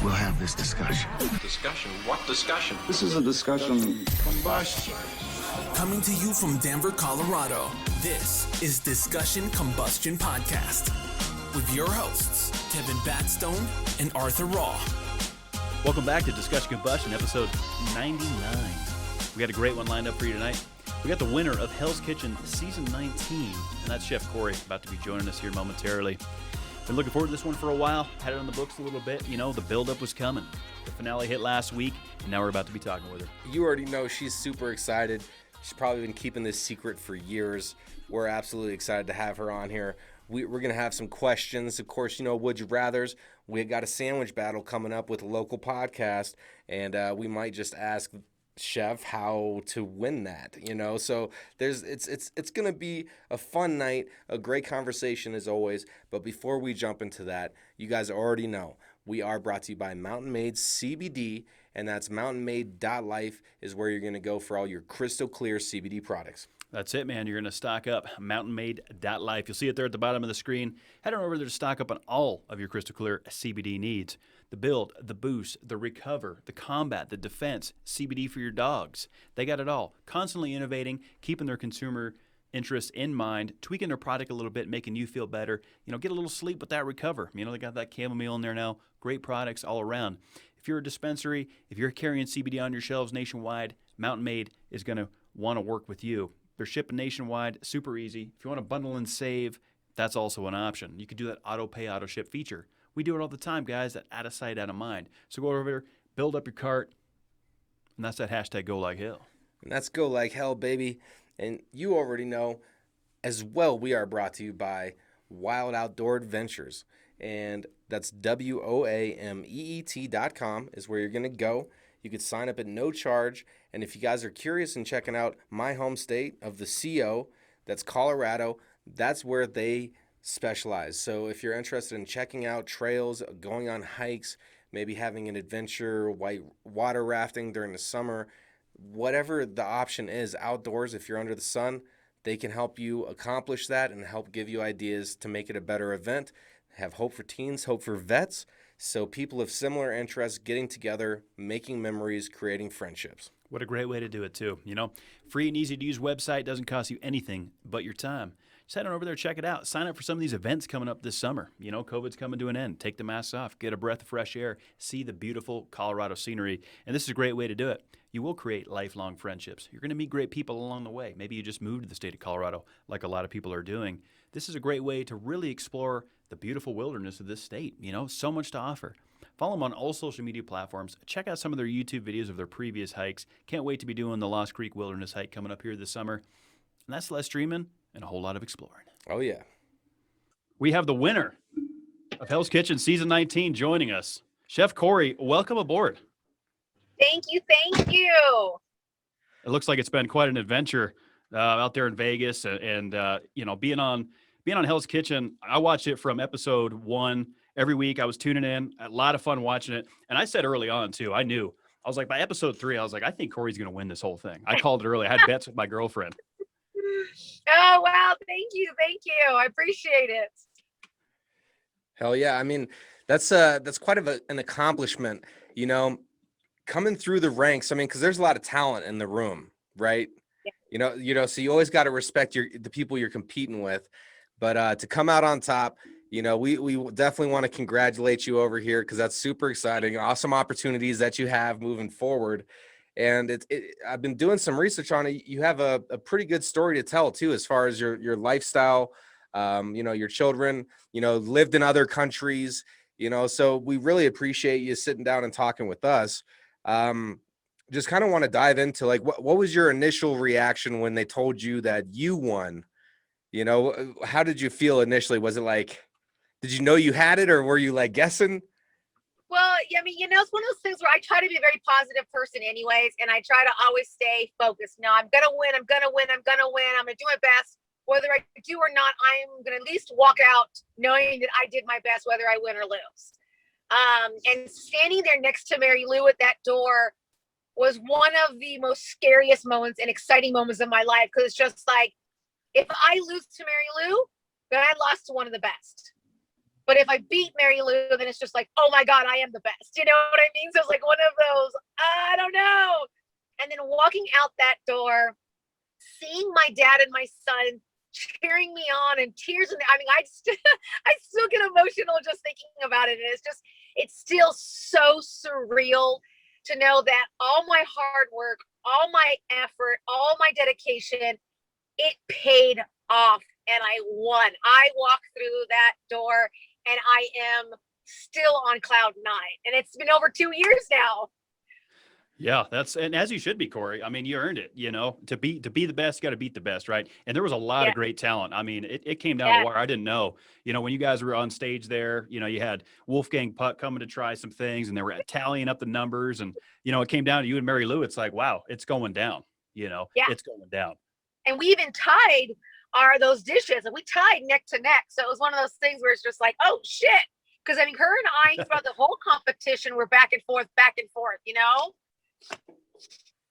we'll have this discussion. Discussion? What discussion? This is a discussion combustion. Coming to you from Denver, Colorado, this is Discussion Combustion Podcast with your hosts, Kevin Batstone and Arthur Raw. Welcome back to Discussion Combustion, episode 99. We got a great one lined up for you tonight. We got the winner of Hell's Kitchen Season 19, and that's Chef Kori, about to be joining us here momentarily. Been looking forward to this one for a while. Had it on the books a little bit. You know, the build-up was coming. The finale hit last week, and now we're about to be talking with her. You already know she's super excited. She's probably been keeping this secret for years. We're absolutely excited to have her on here. We're going to have some questions. Of course, you know, would you rathers. We got a sandwich battle coming up with a local podcast, and we might just ask Chef how to win that, you know. So it's going to be a fun night, a great conversation as always. But before we jump into that, you guys already know we are brought to you by Mountain Made CBD, and that's mountainmade.life is where you're going to go for all your crystal clear CBD products. That's it, man. You're going to stock up mountainmade.life. You'll see it there at the bottom of the screen. Head on over there to stock up on all of your crystal clear CBD needs. The build, the boost, the recover, the combat, the defense, CBD for your dogs. They got it all. Constantly innovating, keeping their consumer interests in mind, tweaking their product a little bit, making you feel better. You know, get a little sleep with that recover. You know, they got that chamomile in there now. Great products all around. If you're a dispensary, if you're carrying CBD on your shelves nationwide, Mountain Made is going to want to work with you. They're shipping nationwide, super easy. If you want to bundle and save, that's also an option. You could do that auto pay, auto ship feature. We do it all the time, guys, that out of sight, out of mind. So go over there, build up your cart, and that's that hashtag Go Like Hell. And that's Go Like Hell, baby. And you already know as well, we are brought to you by Wild Outdoor Adventures. And that's WOAMEET.com is where you're going to go. You could sign up at no charge. And if you guys are curious and checking out my home state of the CO, that's Colorado, that's where they specialize. So if you're interested in checking out trails, going on hikes, maybe having an adventure, white water rafting during the summer, whatever the option is outdoors, if you're under the sun, they can help you accomplish that and help give you ideas to make it a better event. Have hope for teens, hope for vets. So people of similar interests getting together, making memories, creating friendships. What a great way to do it, too. You know, free and easy to use website, doesn't cost you anything but your time. Just head on over there, check it out. Sign up for some of these events coming up this summer. You know, COVID's coming to an end. Take the masks off, get a breath of fresh air, see the beautiful Colorado scenery. And this is a great way to do it. You will create lifelong friendships. You're going to meet great people along the way. Maybe you just moved to the state of Colorado like a lot of people are doing. This is a great way to really explore the beautiful wilderness of this state. You know, so much to offer. Follow them on all social media platforms. Check out some of their YouTube videos of their previous hikes. Can't wait to be doing the Lost Creek Wilderness hike coming up here this summer. And that's less streaming and a whole lot of exploring. Oh, yeah. We have the winner of Hell's Kitchen Season 19 joining us. Chef Kori, welcome aboard. Thank you. Thank you. It looks like it's been quite an adventure out there in Vegas. And you know, being on Hell's Kitchen, I watched it from episode 1 every week. I was tuning in. A lot of fun watching it. And I said early on, too, I was like, by episode 3, I was like, I think Kori's going to win this whole thing. I called it early. I had bets with my girlfriend. Oh, wow. Thank you. Thank you. I appreciate it. Hell yeah. I mean, that's quite an accomplishment, you know, coming through the ranks. I mean, because there's a lot of talent in the room, right? Yeah. You know, so you always got to respect the people you're competing with. But to come out on top, you know, we definitely want to congratulate you over here because that's super exciting. Awesome opportunities that you have moving forward. And I've been doing some research on it. You have a pretty good story to tell, too, as far as your lifestyle, you know, your children, you know, lived in other countries, you know, so we really appreciate you sitting down and talking with us. Just kind of want to dive into, like, what was your initial reaction when they told you that you won? You know, how did you feel initially? Was it like, did you know you had it, or were you like guessing? Well, I mean, you know, it's one of those things where I try to be a very positive person anyways, and I try to always stay focused. No, I'm going to win. I'm going to win. I'm going to win. I'm going to do my best. Whether I do or not, I'm going to at least walk out knowing that I did my best, whether I win or lose. And standing there next to Mary Lou at that door was one of the most scariest moments and exciting moments of my life. Because it's just like, if I lose to Mary Lou, then I lost to one of the best. But if I beat Mary Lou, then it's just like, oh my God, I am the best. You know what I mean? So it's like one of those, I don't know. And then walking out that door, seeing my dad and my son cheering me on and tears in the, I mean, I still get emotional just thinking about it. And it's still so surreal to know that all my hard work, all my effort, all my dedication, it paid off and I won. I walked through that door and I am still on cloud 9. And it's been over 2 years now. Yeah, and as you should be, Kori. I mean, you earned it, to be the best, you got to beat the best, right? And there was a lot of great talent. I mean, it came down to where I didn't know, when you guys were on stage there, you had Wolfgang Puck coming to try some things and they were tallying up the numbers and, it came down to you and Mary Lou. It's like, wow, it's going down, it's going down. And we even tied those dishes and we tied neck to neck. So it was one of those things where it's just like, oh shit. Cause I mean, her and I throughout the whole competition were back and forth.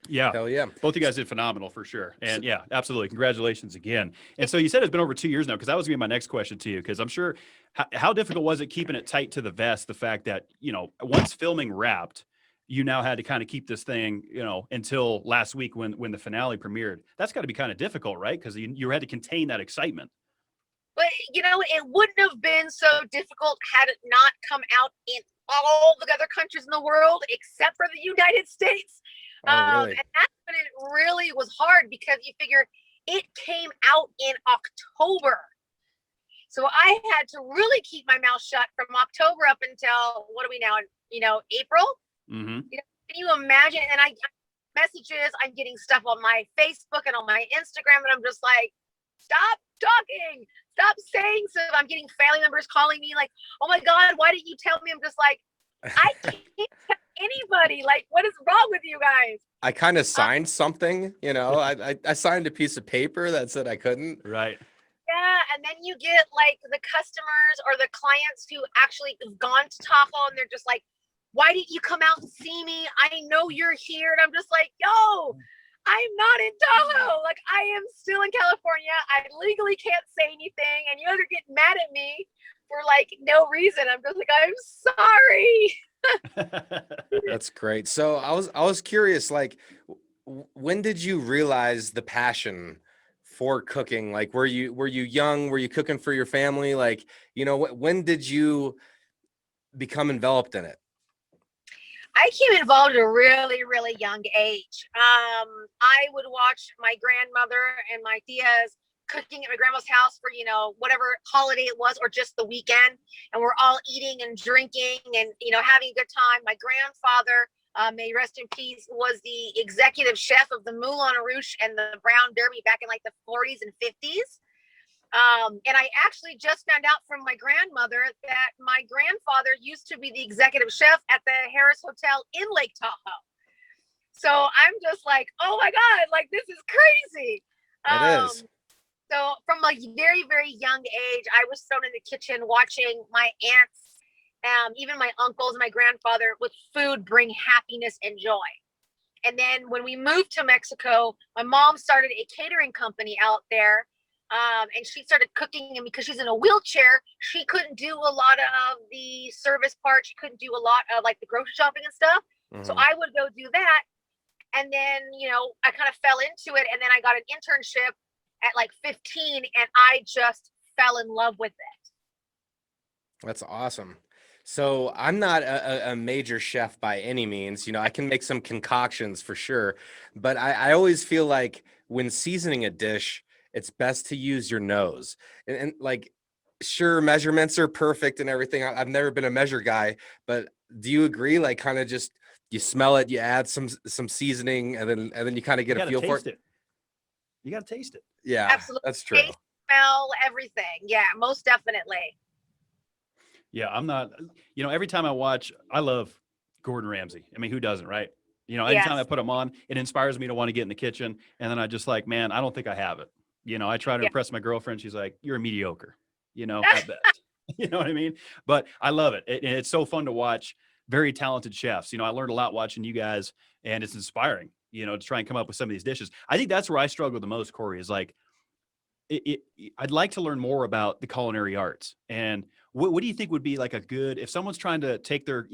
Yeah. Hell yeah. Both you guys did phenomenal for sure. And yeah, absolutely. Congratulations again. And so you said it's been over 2 years now, because that was going to be my next question to you, because I'm sure how difficult was it keeping it tight to the vest? The fact that, once filming wrapped, you now had to kind of keep this thing, until last week when the finale premiered. That's got to be kind of difficult, right? Because you had to contain that excitement. But, it wouldn't have been so difficult had it not come out in all the other countries in the world, except for the United States. Really? And that's when it really was hard, because you figure it came out in October. So I had to really keep my mouth shut from October up until, what are we now, April? Mm-hmm. Can you imagine? And I'm getting stuff on my Facebook and on my Instagram, and I'm just like, stop talking, stop saying stuff. I'm getting family members calling me like, oh my God, why didn't you tell me? I'm just like, I can't tell anybody. Like, what is wrong with you guys? I kind of signed something, I signed a piece of paper that said I couldn't. Right. Yeah, and then you get like the customers or the clients who actually have gone to Tahoe and they're just like, why didn't you come out and see me? I know you're here. And I'm just like, yo, I'm not in Tahoe. Like, I am still in California. I legally can't say anything. And you guys are getting mad at me for like no reason. I'm just like, I'm sorry. That's great. So I was curious, like, when did you realize the passion for cooking? Like, were you young? Were you cooking for your family? Like, when did you become enveloped in it? I came involved at a really, really young age. I would watch my grandmother and my tias cooking at my grandma's house for, whatever holiday it was, or just the weekend. And we're all eating and drinking and, having a good time. My grandfather, may rest in peace, was the executive chef of the Moulin Rouge and the Brown Derby back in like the 40s and 50s. And I actually just found out from my grandmother that my grandfather used to be the executive chef at the Harris Hotel in Lake Tahoe. So I'm just like, oh my God, like, this is crazy. It is. So from a very, very young age, I was thrown in the kitchen watching my aunts, even my uncles and my grandfather, with food bring happiness and joy. And then when we moved to Mexico, my mom started a catering company out there. And she started cooking, and because she's in a wheelchair, she couldn't do a lot of the service part. She couldn't do a lot of like the grocery shopping and stuff. Mm-hmm. So I would go do that. And then, I kind of fell into it. And then I got an internship at like 15, and I just fell in love with it. That's awesome. So I'm not a major chef by any means. I can make some concoctions for sure. But I always feel like when seasoning a dish, it's best to use your nose. And like, sure, measurements are perfect and everything. I've never been a measure guy, but do you agree? Like, kind of just, you smell it, you add some seasoning, and then you kind of get a feel for it. You got to taste it. Yeah, absolutely. That's true. Taste, smell, everything. Yeah, most definitely. Yeah, I'm not, every time I watch, I love Gordon Ramsay. I mean, who doesn't, right? Anytime I put him on, it inspires me to want to get in the kitchen. And then I just like, man, I don't think I have it. I try to impress my girlfriend. She's like, you're a mediocre, at best. You know what I mean? But I love it. It's so fun to watch very talented chefs. I learned a lot watching you guys, and it's inspiring, to try and come up with some of these dishes. I think that's where I struggle the most, Kori, is like, I'd like to learn more about the culinary arts and what do you think would be like a good, if someone's trying to take their,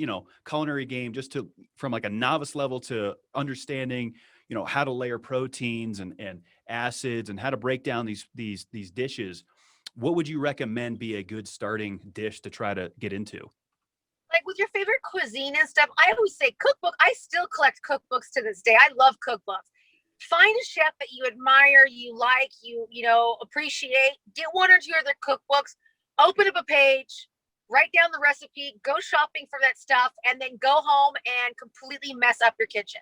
culinary game just to, from like a novice level to understanding, how to layer proteins and acids and how to break down these dishes, what would you recommend be a good starting dish to try to get into? Like with your favorite cuisine and stuff, I always say cookbook. I still collect cookbooks to this day. I love cookbooks. Find a chef that you admire, you like, appreciate. Get one or two of their cookbooks, open up a page, write down the recipe, go shopping for that stuff, and then go home and completely mess up your kitchen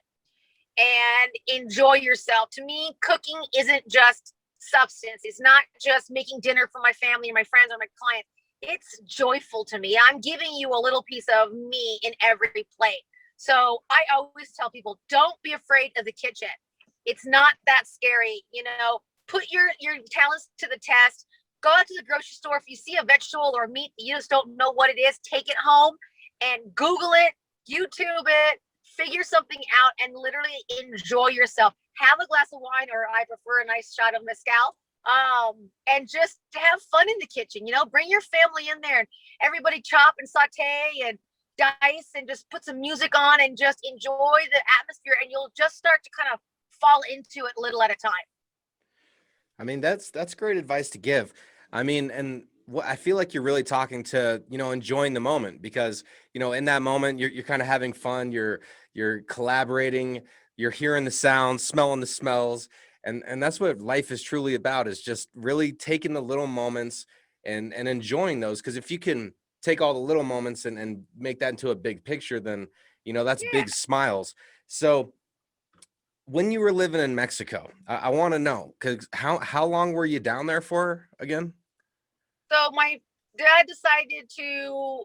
and enjoy yourself. To me, cooking isn't just substance. It's not just making dinner for my family or my friends or my clients. It's joyful to me. I'm giving you a little piece of me in every plate. So I always tell people, don't be afraid of the kitchen. It's not that scary. Put your talents to the test. Go out to the grocery store. If you see a vegetable or meat that you just don't know what it is, take it home and Google it, YouTube it, figure something out, and literally enjoy yourself. Have a glass of wine, or I prefer a nice shot of mezcal, and just have fun in the kitchen. Bring your family in there and everybody chop and saute and dice and just put some music on and just enjoy the atmosphere, and you'll just start to kind of fall into it little at a time. I mean, that's great advice to give. I mean, and what I feel like you're really talking to, enjoying the moment, because, in that moment, you're kind of having fun, you're collaborating, you're hearing the sounds, smelling the smells. And that's what life is truly about, is just really taking the little moments and enjoying those. Because if you can take all the little moments and make that into a big picture, then, that's big smiles. So when you were living in Mexico, I want to know, because how long were you down there for again? So my dad decided to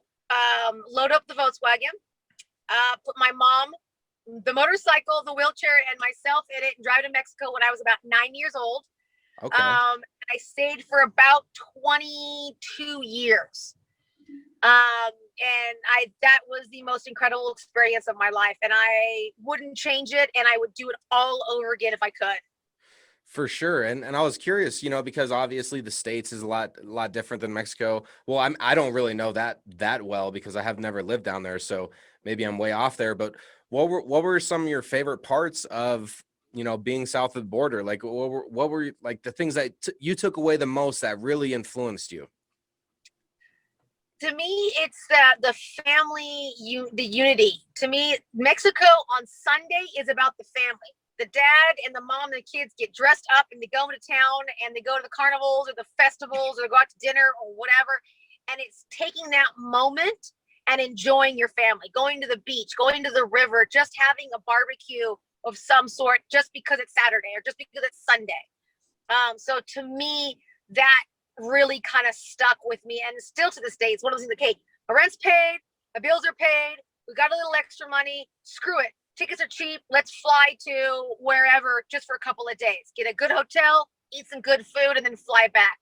load up the Volkswagen, put my mom, the motorcycle, the wheelchair, and myself in it, and drive to Mexico when I was about 9 years old. Okay. I stayed for about 22 years. And that was the most incredible experience of my life, and I wouldn't change it, and I would do it all over again if I could. For sure. And I was curious, because obviously the States is a lot different than Mexico. Well, I don't really know that well, because I have never lived down there. So maybe I'm way off there, but what were some of your favorite parts of, being south of the border? Like, what were like the things that you took away the most that really influenced you? To me, it's the family, the unity. To me, Mexico on Sunday is about the family. The dad and the mom and the kids get dressed up and they go into town and they go to the carnivals or the festivals or they go out to dinner or whatever. And it's taking that moment and enjoying your family, going to the beach, going to the river, just having a barbecue of some sort just because it's Saturday or just because it's Sunday. So to me, that really kind of stuck with me, and still to this day, it's one of those things. Okay, my rent's paid, my bills are paid, we got a little extra money, screw it, tickets are cheap, let's fly to wherever just for a couple of days, get a good hotel, eat some good food, and then fly back,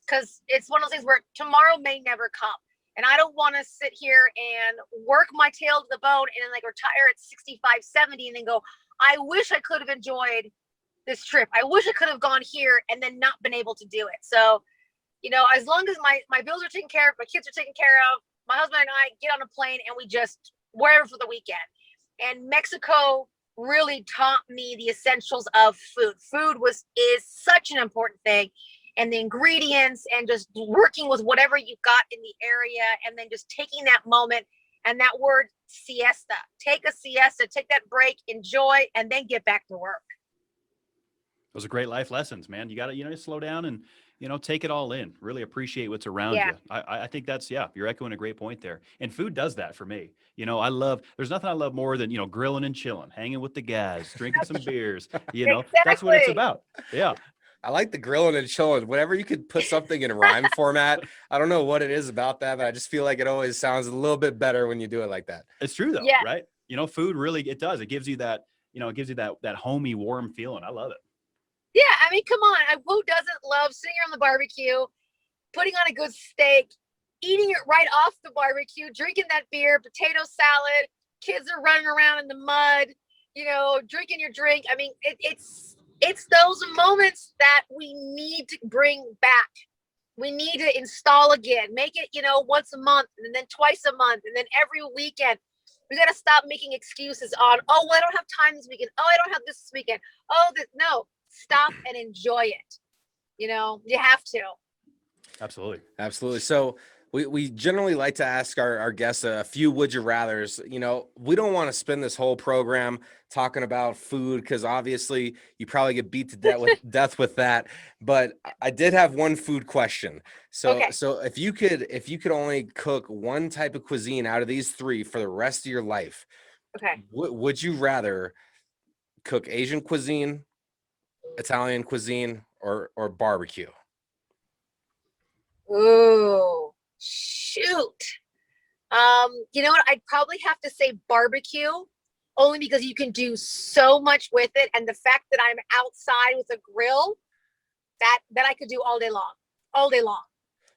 because it's one of those things where tomorrow may never come, and I don't want to sit here and work my tail to the bone and then like retire at 65, 70 and then go, I wish I could have enjoyed this trip, I wish I could have gone here, and then not been able to do it. So as long as my bills are taken care of, my kids are taken care of, my husband and I get on a plane and we just wherever for the weekend. And Mexico really taught me the essentials of food. Food is such an important thing, and the ingredients, and just working with whatever you've got in the area, and then just taking that moment and that word siesta. Take a siesta, take that break, enjoy, and then get back to work. Those are great life lessons, man. You got to, slow down and, take it all in, really appreciate what's around you. I think that's, you're echoing a great point there. And food does that for me. There's nothing I love more than, grilling and chilling, hanging with the guys, drinking some beers, that's what it's about. Yeah. I like the grilling and chilling. Whenever you could put something in rhyme format, I don't know what it is about that, but I just feel like it always sounds a little bit better when you do it like that. It's true though, right? Food really, it does. It gives you that, that homey, warm feeling. I love it. Yeah, I mean, come on. Who doesn't love sitting on the barbecue, putting on a good steak, eating it right off the barbecue, drinking that beer, potato salad, kids are running around in the mud, drinking your drink. I mean, it's those moments that we need to bring back. We need to install again. Make it, once a month, and then twice a month, and then every weekend. We got to stop making excuses on, oh, well, I don't have time this weekend. Oh, I don't have this weekend. Oh, no, stop and enjoy it. You have to. Absolutely. Absolutely. So we generally like to ask our guests a few would you rathers. We don't want to spend this whole program talking about food because obviously you probably get beat to death with that. But I did have one food question. So Okay. so if you could only cook one type of cuisine out of these three for the rest of your life, Okay. would you rather cook Asian cuisine, Italian cuisine, or barbecue? Ooh, shoot. You know what? I'd probably have to say barbecue, only because you can do so much with it, and the fact that I'm outside with a grill, that I could do all day long.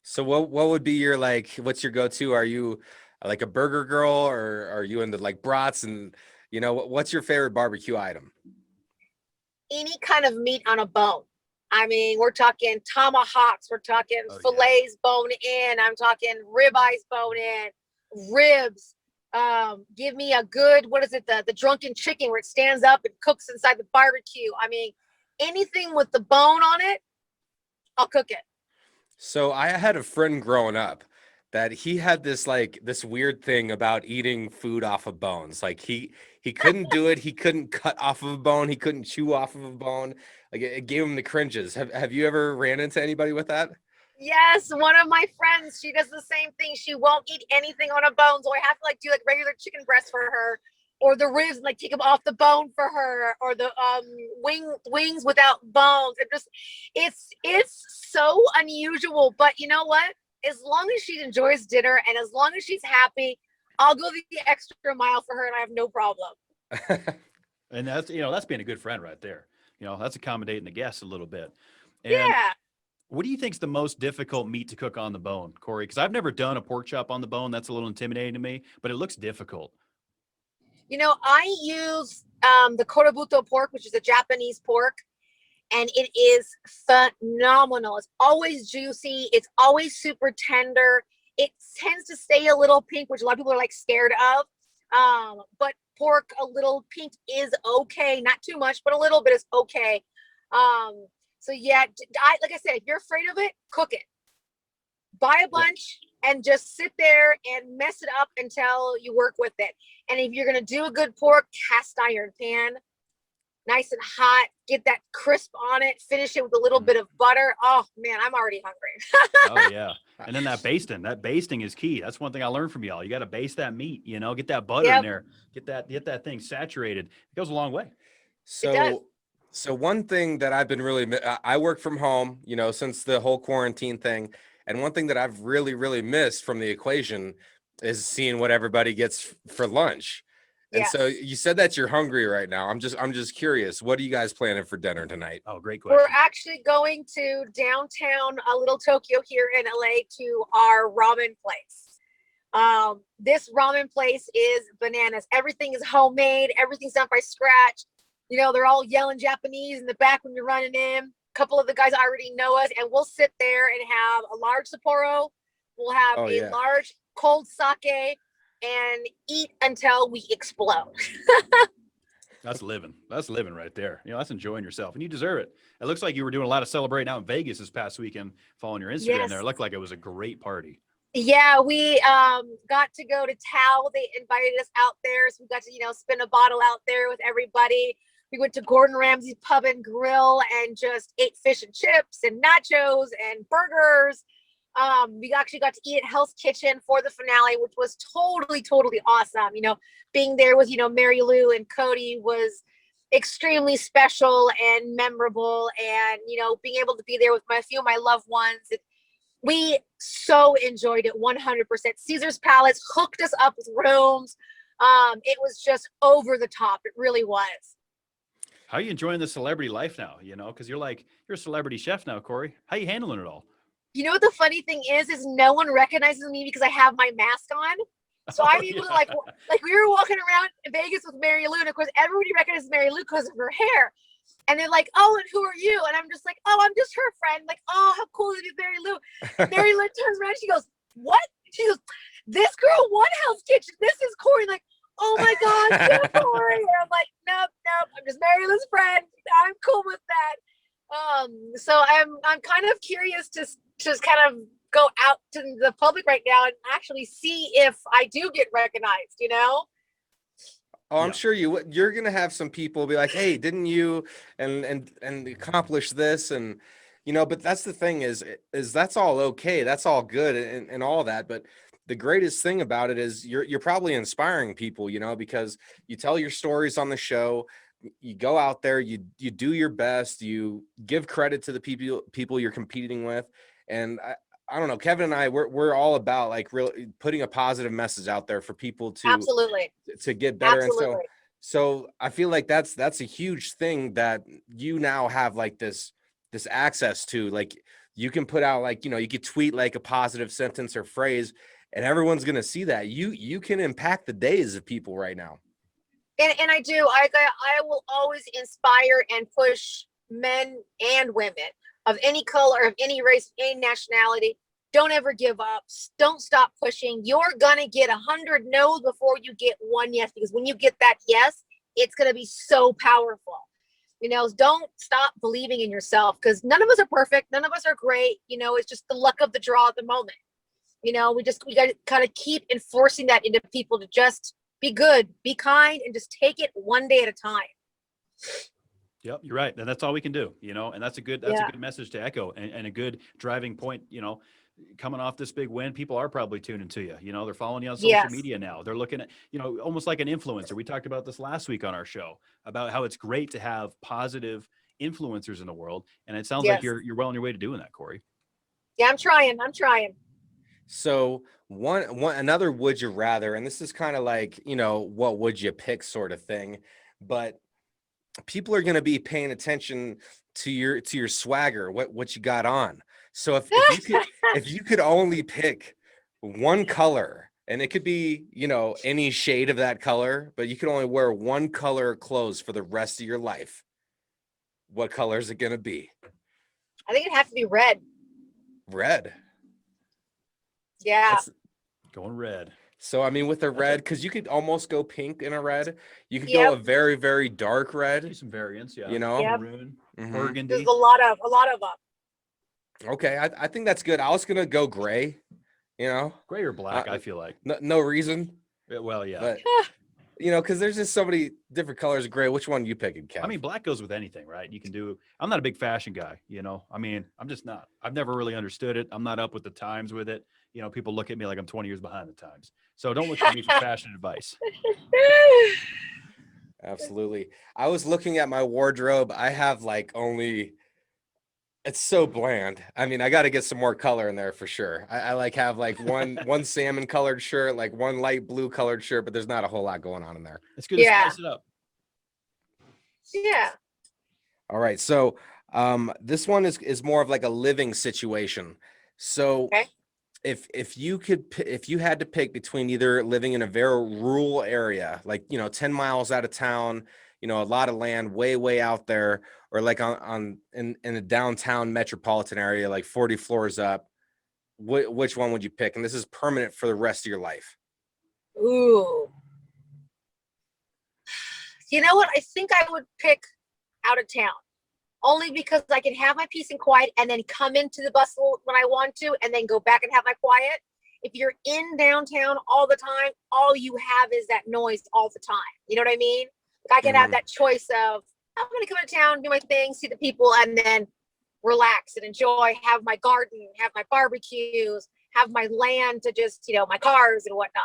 So what would be your what's your go-to? Are you like a burger girl, or are you into like brats, and what's your favorite barbecue item? Any kind of meat on a bone. I mean, we're talking tomahawks, we're talking fillets bone in, I'm talking ribeyes bone in, ribs. Give me a good, what is it, the drunken chicken where it stands up and cooks inside the barbecue. I mean, anything with the bone on it, I'll cook it. So I had a friend growing up that he had this weird thing about eating food off of bones. Like he couldn't do it. He couldn't cut off of a bone. He couldn't chew off of a bone. Like it gave him the cringes. Have you ever ran into anybody with that? Yes, one of my friends, she does the same thing. She won't eat anything on a bone, so I have to do regular chicken breast for her, or the ribs, and take them off the bone for her, or the wings without bones. It's so unusual, but you know what? As long as she enjoys dinner and as long as she's happy, I'll go the extra mile for her, and I have no problem. And that's being a good friend right there. That's accommodating the guests a little bit. And yeah. What do you think's the most difficult meat to cook on the bone, Kori? Because I've never done a pork chop on the bone. That's a little intimidating to me, but it looks difficult. I use the Korebuto pork, which is a Japanese pork, and it is phenomenal. It's always juicy. It's always super tender. It tends to stay a little pink, which a lot of people are scared of. But pork a little pink is okay. Not too much, but a little bit is okay. So yeah, like I said, if you're afraid of it, cook it. Buy a bunch and just sit there and mess it up until you work with it. And if you're going to do a good pork, cast iron pan, nice and hot, get that crisp on it, finish it with a little bit of butter. Oh man, I'm already hungry. Oh yeah. And then that basting is key. That's one thing I learned from y'all. You got to baste that meat, get that butter in there, get that thing saturated. It goes a long way. So one thing that I've been I work from home, since the whole quarantine thing. And one thing that I've really, really missed from the equation is seeing what everybody gets for lunch. And so you said that you're hungry right now. I'm just curious. What are you guys planning for dinner tonight? Oh, great question. We're actually going to downtown, Little Tokyo here in LA, to our ramen place. This ramen place is bananas. Everything is homemade. Everything's done by scratch. They're all yelling Japanese in the back when you're running in. A couple of the guys already know us, and we'll sit there and have a large Sapporo. We'll have a large cold sake and eat until we explode. That's living. That's living right there. That's enjoying yourself, and you deserve it. It looks like you were doing a lot of celebrating out in Vegas this past weekend, following your Instagram there. It looked like it was a great party. Yeah, we got to go to Tao. They invited us out there, so we got to, spin a bottle out there with everybody. We went to Gordon Ramsay's Pub and Grill and just ate fish and chips and nachos and burgers. We actually got to eat at Hell's Kitchen for the finale, which was totally, totally awesome. Being there with, Mary Lou and Cody was extremely special and memorable. And, being able to be there with a few of my loved ones. We so enjoyed it 100%. Caesar's Palace hooked us up with rooms. It was just over the top. It really was. How are you enjoying the celebrity life now? Because you're a celebrity chef now, Kori. How are you handling it all? What the funny thing is no one recognizes me because I have my mask on. So I'm able to we were walking around in Vegas with Mary Lou, and of course everybody recognizes Mary Lou because of her hair. And they're like, oh, and who are you? And I'm just like, oh, I'm just her friend. Like, oh, how cool is it, Mary Lou? Mary Lou turns around, she goes, what? She goes, this girl won Hell's Kitchen. This is Kori. Like, oh my God, so Kori. And I'm like, nope, I'm just Mary Lou's friend. I'm cool with that. So I'm kind of curious to just kind of go out to the public right now and actually see if I do get recognized, you know? Oh, I'm sure you're gonna have some people be like, hey, didn't you and accomplish this? And but that's the thing is that's all okay, that's all good and all that, but the greatest thing about it is you're probably inspiring people, because you tell your stories on the show, you go out there, you do your best, you give credit to the people you're competing with. And I don't know, Kevin and I, we're all about like really putting a positive message out there for people to Absolutely to get better. Absolutely. And so I feel like that's a huge thing that you now have like this access to. Like you can put out like, you could tweet like a positive sentence or phrase and everyone's going to see that. You can impact the days of people right now. And I do. I will always inspire and push men and women of any color, of any race, any nationality. Don't ever give up. Don't stop pushing. You're gonna get 100 no's before you get one yes, because when you get that yes, it's gonna be so powerful. Don't stop believing in yourself, because none of us are perfect. None of us are great. It's just the luck of the draw at the moment. We got to kind of keep enforcing that into people to just be good, be kind, and just take it one day at a time. Yep, you're right. And that's all we can do, and that's a good message to echo and a good driving point, coming off this big win. People are probably tuning to you, they're following you on social media now. They're looking at, almost like an influencer. We talked about this last week on our show about how it's great to have positive influencers in the world. And it sounds like you're well on your way to doing that, Kori. Yeah, I'm trying. So another would you rather, and this is kind of like, what would you pick sort of thing, but people are going to be paying attention to your swagger, what you got on. So if you could only pick one color, and it could be, any shade of that color, but you could only wear one color of clothes for the rest of your life, what color is it going to be? I think it'd have to be red. Red. Yeah. Going red. So, I mean, with a red, because you could almost go pink in a red. You could go a very, very dark red. Some variants, yeah. Maroon, burgundy. There's a lot of them. Okay, I think that's good. I was going to go gray, Gray or black, I feel like. No reason. Well, yeah. But, because there's just so many different colors of gray. Which one are you picking, Kev? I mean, black goes with anything, right? I'm not a big fashion guy, I mean, I'm just not. I've never really understood it. I'm not up with the times with it. People look at me like I'm 20 years behind the times. So don't look at me for fashion advice. Absolutely. I was looking at my wardrobe. I have it's so bland. I mean, I got to get some more color in there for sure. I have one salmon colored shirt, like one light blue colored shirt, but there's not a whole lot going on in there. It's good to spice it up. Yeah. All right. So this one is more of like a living situation. So if you had to pick between either living in a very rural area, like 10 miles out of town, a lot of land way out there, or like in a downtown metropolitan area, like 40 floors up, which one would you pick? And this is permanent for the rest of your life. Ooh. You know what? I think I would pick out of town, only because I can have my peace and quiet and then come into the bustle when I want to, and then go back and have my quiet. If you're in downtown all the time, all you have is that noise all the time. You know what I mean? I can have that choice of, I'm going to come to town, do my thing, see the people, and then relax and enjoy, have my garden, have my barbecues, have my land to just, my cars and whatnot.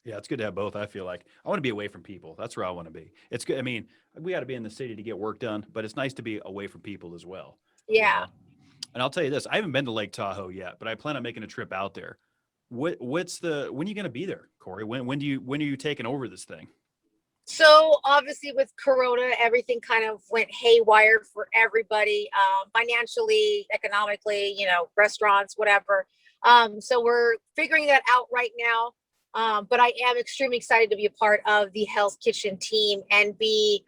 Yeah, it's good to have both. I feel like I want to be away from people. That's where I want to be. It's good. I mean, we got to be in the city to get work done, but it's nice to be away from people as well. Yeah. And I'll tell you this, I haven't been to Lake Tahoe yet, but I plan on making a trip out there. When are you going to be there, Kori? When are you taking over this thing? So obviously with Corona, everything kind of went haywire for everybody, financially, economically, restaurants, whatever. So we're figuring that out right now. But I am extremely excited to be a part of the Hell's Kitchen team and be,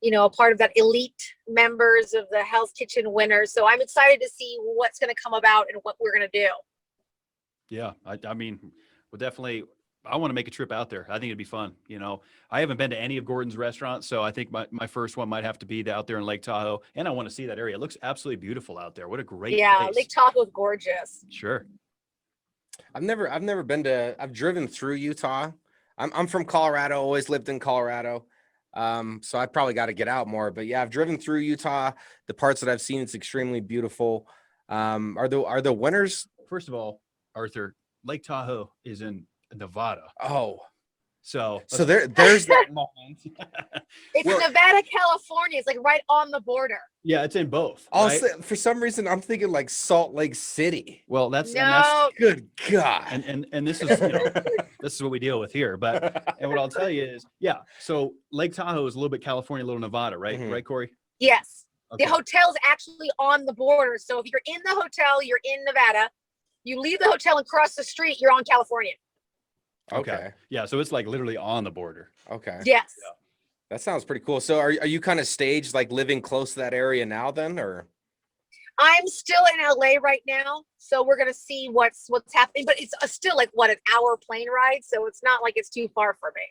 a part of that elite members of the Hell's Kitchen winners. So I'm excited to see what's going to come about and what we're going to do. Yeah. I mean, we'll definitely, I want to make a trip out there. I think it'd be fun. I haven't been to any of Gordon's restaurants, so I think my first one might have to be out there in Lake Tahoe. And I want to see that area. It looks absolutely beautiful out there. What a great place. Lake Tahoe is gorgeous. Sure. I've driven through Utah. I'm from Colorado, always lived in Colorado. So I probably got to get out more, but yeah, I've driven through Utah. The parts that I've seen, it's extremely beautiful. Are the winners? First of all, Arthur, Lake Tahoe is in Nevada. Oh, so there's that moment. It's Nevada, California. It's like right on the border. Yeah, it's in both. Also, right? for some reason, I'm thinking like Salt Lake City. Well, that's Good God. And this is this is what we deal with here. But and what I'll tell you is, yeah. So Lake Tahoe is a little bit California, a little Nevada, right? Mhm. Right, Kori? Yes. Okay. The hotel's actually on the border. So if you're in the hotel, you're in Nevada. You leave the hotel and cross the street, you're on California. Okay. Yeah. So it's like literally on the border. Okay. Yes. Yeah. That sounds pretty cool. So are you kind of staged, like living close to that area now then, or? I'm still in LA right now, so we're gonna see what's happening. But it's still like an hour plane ride, so it's not like it's too far for me.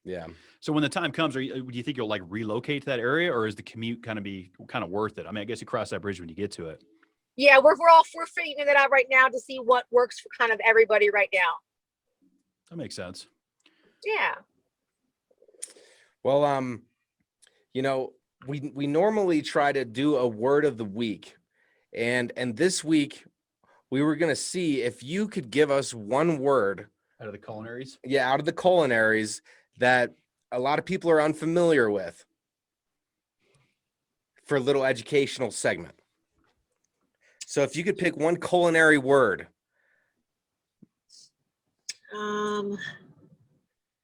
Yeah. So when the time comes, do you think you'll like relocate to that area, or is the commute kind of worth it? I mean, I guess you cross that bridge when you get to it. Yeah, we're figuring that out right now to see what works for kind of everybody right now. That makes sense. Yeah. Well, we normally try to do a word of the week, and this week we were gonna see if you could give us one word Out of the culinaries. Yeah, out of the culinaries that a lot of people are unfamiliar with for a little educational segment. So if you could pick one culinary word.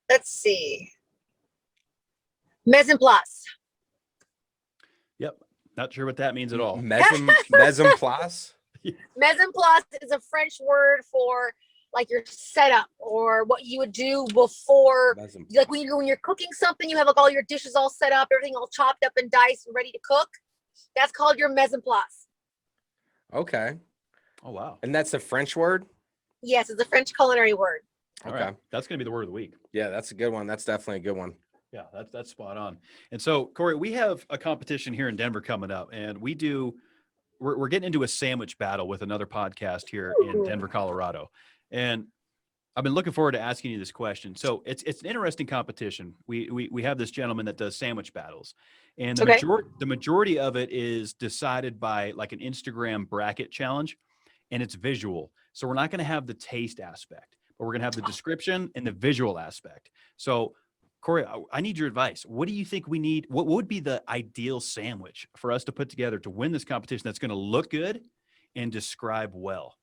Let's see. Mise en place. Yep. Not sure what that means at all. Mise en place? Mise en place is a French word for like your setup or what you would do before. Like when you're cooking something, you have like all your dishes all set up, everything all chopped up and diced and ready to cook. That's called your mise en place. Okay. Oh, wow. And that's a French word? Yes, it's a French culinary word. All Okay. right. That's going to be the word of the week. Yeah, that's a good one. That's definitely a good one. Yeah, that's spot on. And so, Kori, we have a competition here in Denver coming up, and we're getting into a sandwich battle with another podcast here in Denver, Colorado. And I've been looking forward to asking you this question. So it's an interesting competition. We have this gentleman that does sandwich battles, and the majority of it is decided by like an Instagram bracket challenge, and it's visual. So we're not going to have the taste aspect, but we're going to have the description and the visual aspect. So, Kori, I need your advice. What do you think we need? What would be the ideal sandwich for us to put together to win this competition that's going to look good and describe well?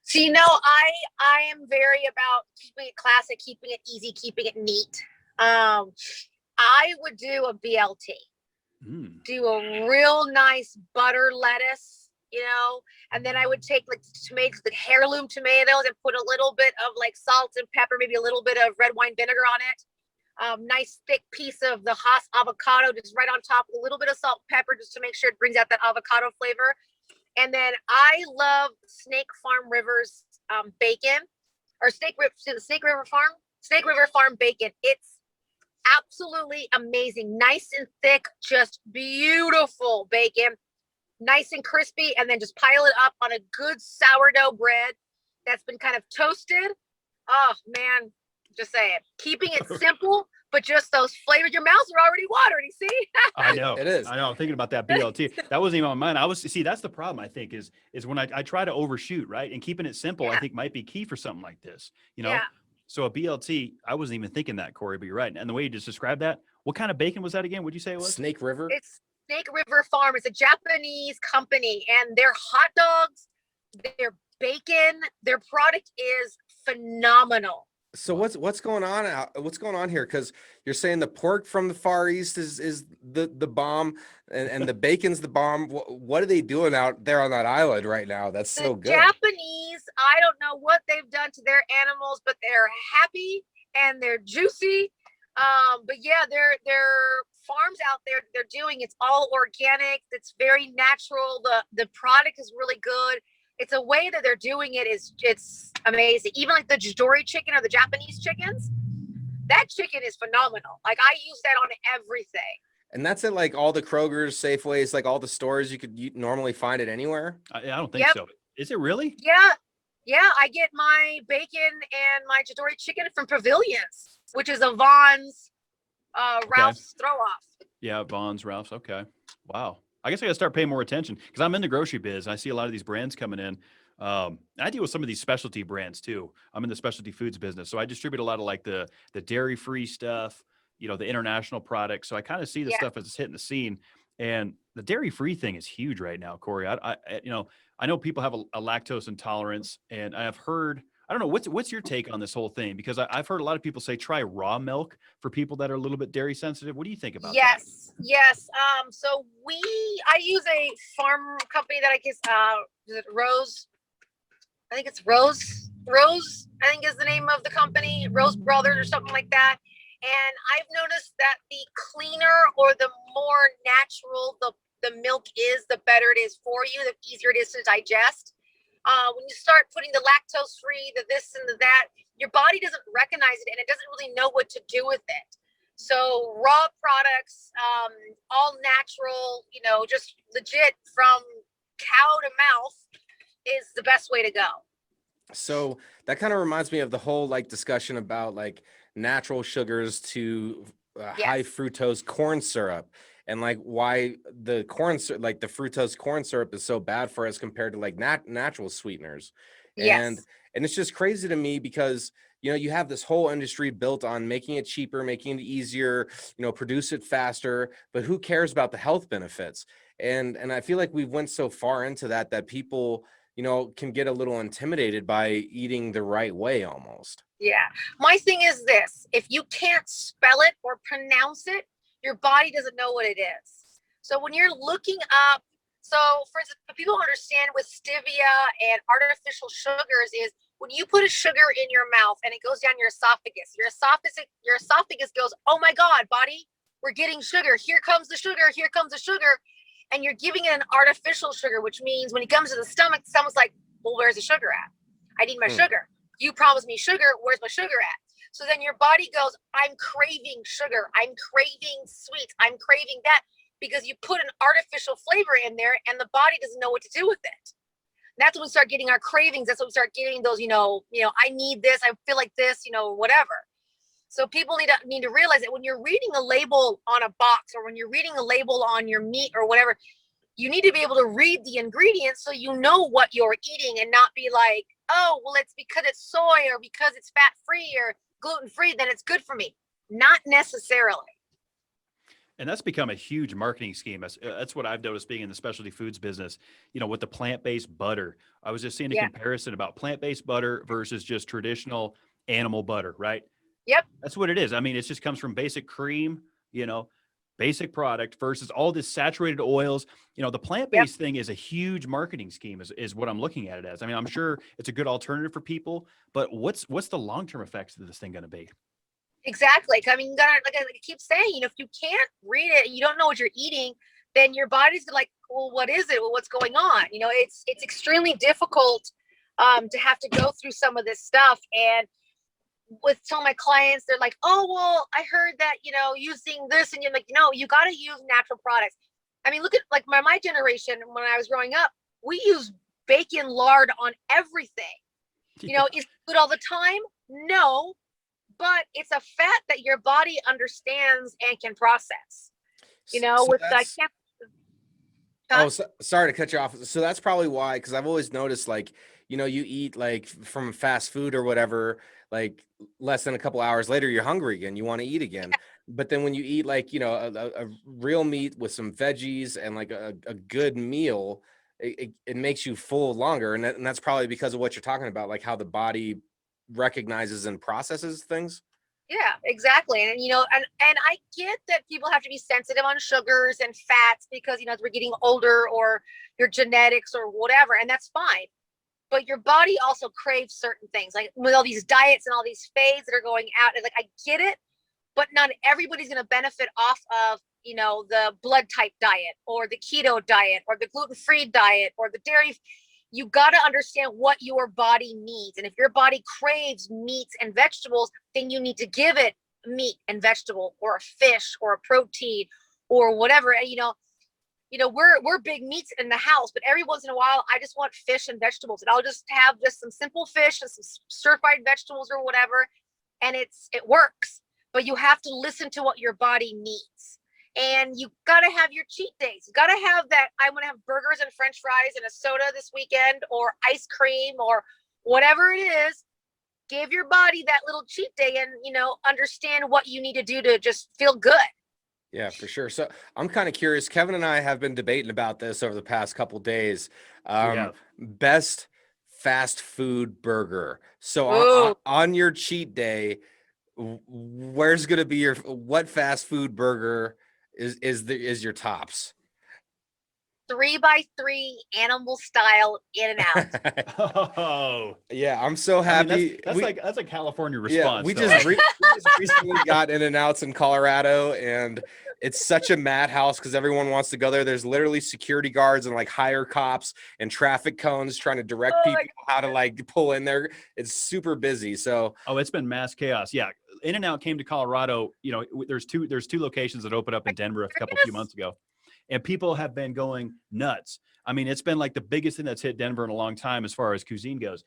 So, I am very about keeping it classic, keeping it easy, keeping it neat. I would do a BLT. Do a real nice butter lettuce, and then I would take like tomatoes, like heirloom tomatoes, and put a little bit of like salt and pepper, maybe a little bit of red wine vinegar on it. Nice thick piece of the Haas avocado just right on top with a little bit of salt and pepper just to make sure it brings out that avocado flavor. And then I love Snake River's bacon, or Snake River Farm bacon. It's absolutely amazing. Nice and thick, just beautiful bacon. Nice and crispy, and then just pile it up on a good sourdough bread that's been kind of toasted. Oh man, just saying. Keeping it simple, but just those flavors. Your mouths are already watering, see? I know. It is. I know. I'm thinking about that BLT. That wasn't even on mine. That's the problem, I think, is when I try to overshoot, right? And keeping it simple, I think might be key for something like this. Yeah. So a BLT, I wasn't even thinking that, Kori, but you're right. And the way you just described that, what kind of bacon was that again? What'd you say it was? Snake River? It's Snake River Farm. It's a Japanese company, and their hot dogs, their bacon, their product is phenomenal. So what's going on? What's going on here? Because you're saying the pork from the Far East is the bomb, and the bacon's the bomb. What are they doing out there on that island right now? That's so good. Japanese, I don't know what they've done to their animals, but they're happy and they're juicy. But yeah, there farms out there, they're doing, it's all organic, it's very natural, the product is really good. It's a way that they're doing it is, it's amazing. Even like the Jidori chicken or the Japanese chickens, that chicken is phenomenal. Like I use that on everything. And that's at like all the Kroger's, Safeways, like all the stores you normally find it anywhere. I don't think so. Is it really? Yeah, I get my bacon and my Jidori chicken from Pavilions, which is a Vaughn's, Ralph's throw off. Yeah, Vaughn's, Ralph's. Okay. Wow. I guess I got to start paying more attention because I'm in the grocery biz. I see a lot of these brands coming in. I deal with some of these specialty brands too. I'm in the specialty foods business. So I distribute a lot of like the dairy-free stuff, the international products. So I kind of see the stuff as it's hitting the scene. And the dairy-free thing is huge right now, Kori. I know people have a lactose intolerance, and I have heard, I don't know, what's your take on this whole thing? Because I've heard a lot of people say try raw milk for people that are a little bit dairy sensitive. What do you think about that? Yes. So I use a farm company that I guess, is it Rose? I think it's Rose, I think is the name of the company, Rose Brothers or something like that. And I've noticed that the cleaner or the more natural the milk is, the better it is for you, the easier it is to digest. When you start putting the lactose free, the this and the that, your body doesn't recognize it and it doesn't really know what to do with it. So raw products, all natural, just legit from cow to mouth is the best way to go. So that kind of reminds me of the whole like discussion about like natural sugars to high fructose corn syrup, and like why the like the fructose corn syrup is so bad for us compared to like natural sweeteners. And it's just crazy to me because you have this whole industry built on making it cheaper, making it easier, produce it faster, but who cares about the health benefits? And I feel like we've went so far into that people can get a little intimidated by eating the right way almost. Yeah. My thing is this, if you can't spell it or pronounce it, your body doesn't know what it is. So when you're looking up, so for instance, what people understand with stevia and artificial sugars is when you put a sugar in your mouth and it goes down your esophagus goes, oh my God, body, we're getting sugar. Here comes the sugar. Here comes the sugar. And you're giving it an artificial sugar, which means when it comes to the stomach, someone's like, well, where's the sugar at? I need my sugar. You promised me sugar. Where's my sugar at? So then your body goes, I'm craving sugar. I'm craving sweets. I'm craving that because you put an artificial flavor in there and the body doesn't know what to do with it. And that's when we start getting our cravings. That's when we start getting those, I need this. I feel like this, whatever. So people need to realize that when you're reading a label on a box or when you're reading a label on your meat or whatever, you need to be able to read the ingredients so you know what you're eating and not be like, oh, well, it's because it's soy or because it's fat-free or gluten-free, then it's good for me. Not necessarily. And that's become a huge marketing scheme. That's what I've noticed being in the specialty foods business, with the plant-based butter. I was just seeing a comparison about plant-based butter versus just traditional animal butter, right? Yep. That's what it is. I mean, it just comes from basic cream, basic product versus all this saturated oils. The plant-based thing is a huge marketing scheme is what I'm looking at it as. I mean, I'm sure it's a good alternative for people, but what's the long-term effects of this thing going to be? Exactly. I mean, you gotta, like I keep saying, if you can't read it, you don't know what you're eating, then your body's like, well, what is it? Well, what's going on? It's extremely difficult to have to go through some of this stuff. And with some of my clients, they're like, oh, well, I heard that, using this, and you're like, no, you got to use natural products. I mean, look at like my generation, when I was growing up, we used bacon lard on everything. Is it good all the time? No, but it's a fat that your body understands and can process, sorry to cut you off. So that's probably why, because I've always noticed like, you eat like from fast food or whatever, like less than a couple hours later, you're hungry again. You want to eat again. But then when you eat like, a real meat with some veggies and like a good meal, it makes you full longer. And that's probably because of what you're talking about, like how the body recognizes and processes things. Yeah, exactly. And, and I get that people have to be sensitive on sugars and fats because, as we're getting older or your genetics or whatever, and that's fine. But your body also craves certain things, like with all these diets and all these fads that are going out. And like, I get it, but not everybody's going to benefit off of, you know, the blood type diet or the keto diet or the gluten-free diet or the dairy. You got to understand what your body needs. And if your body craves meats and vegetables, then you need to give it meat and vegetable or a fish or a protein or whatever. And, you know, we're big meats in the house, but every once in a while, I just want fish and vegetables, and I'll just have just some simple fish and some stir-fried vegetables or whatever. And it works, but you have to listen to what your body needs. And you got to have your cheat days. You got to have that. I want to have burgers and French fries and a soda this weekend, or ice cream, or whatever it is. Give your body that little cheat day, and, you know, understand what you need to do to just feel good. Yeah, for sure. So I'm kind of curious. Kevin and I have been debating about this over the past couple days. Best fast food burger. So on your cheat day, where's going to be what fast food burger is your tops? 3x3 animal style In-N-Out. Oh, yeah, I'm so happy. I mean, that's a California response. Yeah, we just recently got In-N-Outs in Colorado, and it's such a madhouse because everyone wants to go there. There's literally security guards and like hire cops and traffic cones trying to direct people how to like pull in there. It's super busy. So it's been mass chaos. Yeah, In-N-Out came to Colorado. You know, there's two locations that opened up in Denver a few months ago. And people have been going nuts. I mean, it's been like the biggest thing that's hit Denver in a long time as far as cuisine goes.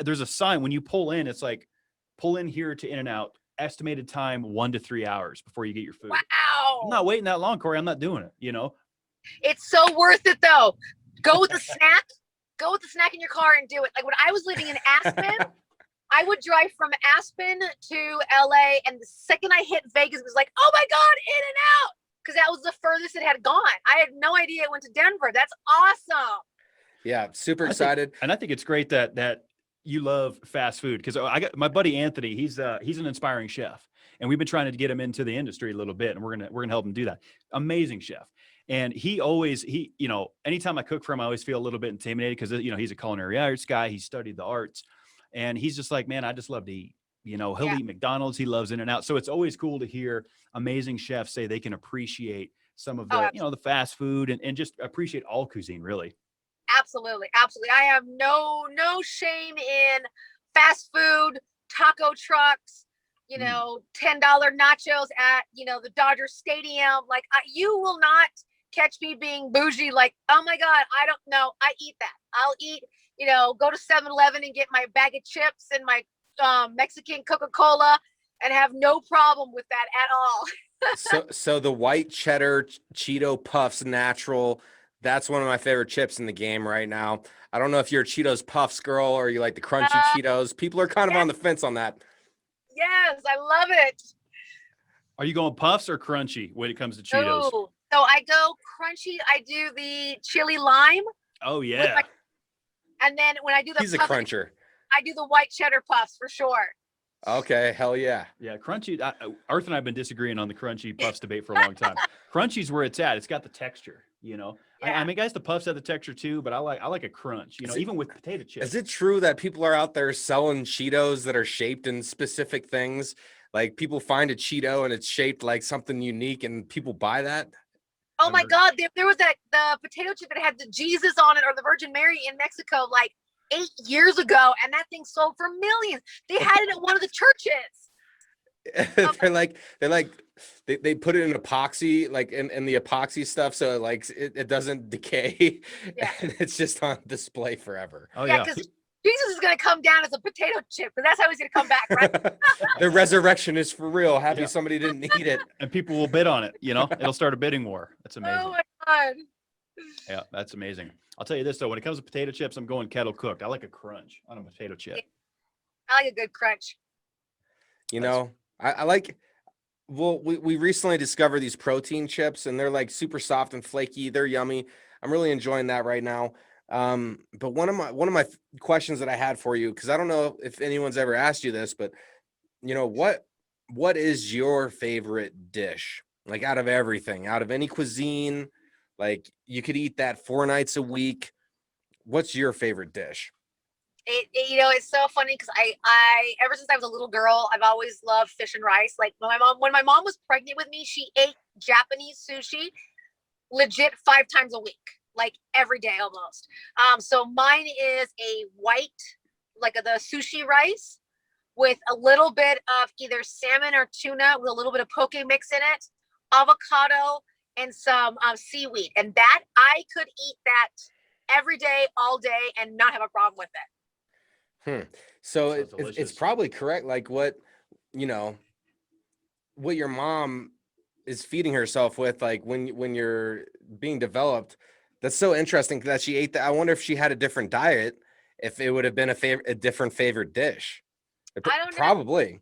There's a sign when you pull in, it's like, pull in here to In-N-Out, estimated time 1 to 3 hours before you get your food. Wow. I'm not waiting that long, Corey. I'm not doing it, you know? It's so worth it, though. Go with the snack. Go with the snack in your car and do it. Like when I was living in Aspen, I would drive from Aspen to LA, and the second I hit Vegas, it was like, oh my God, In-N-Out. Because that was the furthest it had gone. I had no idea it went to Denver. That's awesome. Yeah, super excited. I think it's great that you love fast food, because I got my buddy Anthony. He's an inspiring chef, and we've been trying to get him into the industry a little bit, and we're gonna help him do that. Amazing chef, and he you know, anytime I cook for him, I always feel a little bit intimidated because, you know, he's a culinary arts guy. He studied the arts, and he's just like, man, I just love to eat. You know, he'll eat McDonald's. He loves In-N-Out. So it's always cool to hear amazing chefs say they can appreciate some of the, you know, the fast food and just appreciate all cuisine, really. Absolutely. Absolutely. I have no shame in fast food, taco trucks, you know, $10 nachos at, you know, the Dodger Stadium. Like, you will not catch me being bougie. Like, oh my God, I don't know. I eat that. I'll eat, you know, go to 7-Eleven and get my bag of chips and my Mexican Coca-Cola and have no problem with that at all. so the white cheddar Cheeto Puffs natural, that's one of my favorite chips in the game right now. I don't know if you're a Cheetos Puffs girl or you like the crunchy Cheetos. People are kind of on the fence on that. Yes, I love it. Are you going puffs or crunchy when it comes to Cheetos? Ooh, so I go crunchy. I do the chili lime. Oh yeah. And then when I do the He's a cruncher. I do the white cheddar puffs for sure. Okay, hell yeah. Yeah, crunchy. Arthur and I have been disagreeing on the crunchy puffs debate for a long time. Crunchy's where it's at. It's got the texture, you know. Yeah. I mean, guys, the puffs have the texture too, but I like a crunch, you know, even with potato chips. Is it true that people are out there selling Cheetos that are shaped in specific things? Like people find a Cheeto and it's shaped like something unique and people buy that? Oh my God, there was the potato chip that had the Jesus on it or the Virgin Mary in Mexico like 8 years ago, and that thing sold for millions. They had it at one of the churches. they put it in epoxy, like in the epoxy stuff, so it doesn't decay. Yeah. And it's just on display forever. Oh yeah. Because Jesus is going to come down as a potato chip, because that's how he's going to come back, right? The resurrection is for real. Happy somebody didn't eat it. And people will bid on it, you know. It'll start a bidding war. That's amazing. Oh my God. Yeah, that's amazing. I'll tell you this though, when it comes to potato chips, I'm going kettle cooked. I like a crunch on a potato chip. I like a good crunch. You know, I like, well, we recently discovered these protein chips, and they're like super soft and flaky. They're yummy. I'm really enjoying that right now. But one of my questions that I had for you, because I don't know if anyone's ever asked you this, but you know, what is your favorite dish? Like out of everything, out of any cuisine, like you could eat that 4 nights a week. What's your favorite dish? It's so funny because I ever since I was a little girl, I've always loved fish and rice. Like when my mom was pregnant with me, she ate Japanese sushi legit 5 times a week, like every day almost. So mine is a white, like the sushi rice with a little bit of either salmon or tuna with a little bit of poke mix in it, avocado, and some seaweed. And that I could eat that every day, all day, and not have a problem with it. So Sounds it's delicious. probably correct. Like what your mom is feeding herself with, like when you're being developed. That's so interesting that she ate that. I wonder if she had a different diet, if it would have been a different favorite dish. I don't know. Probably.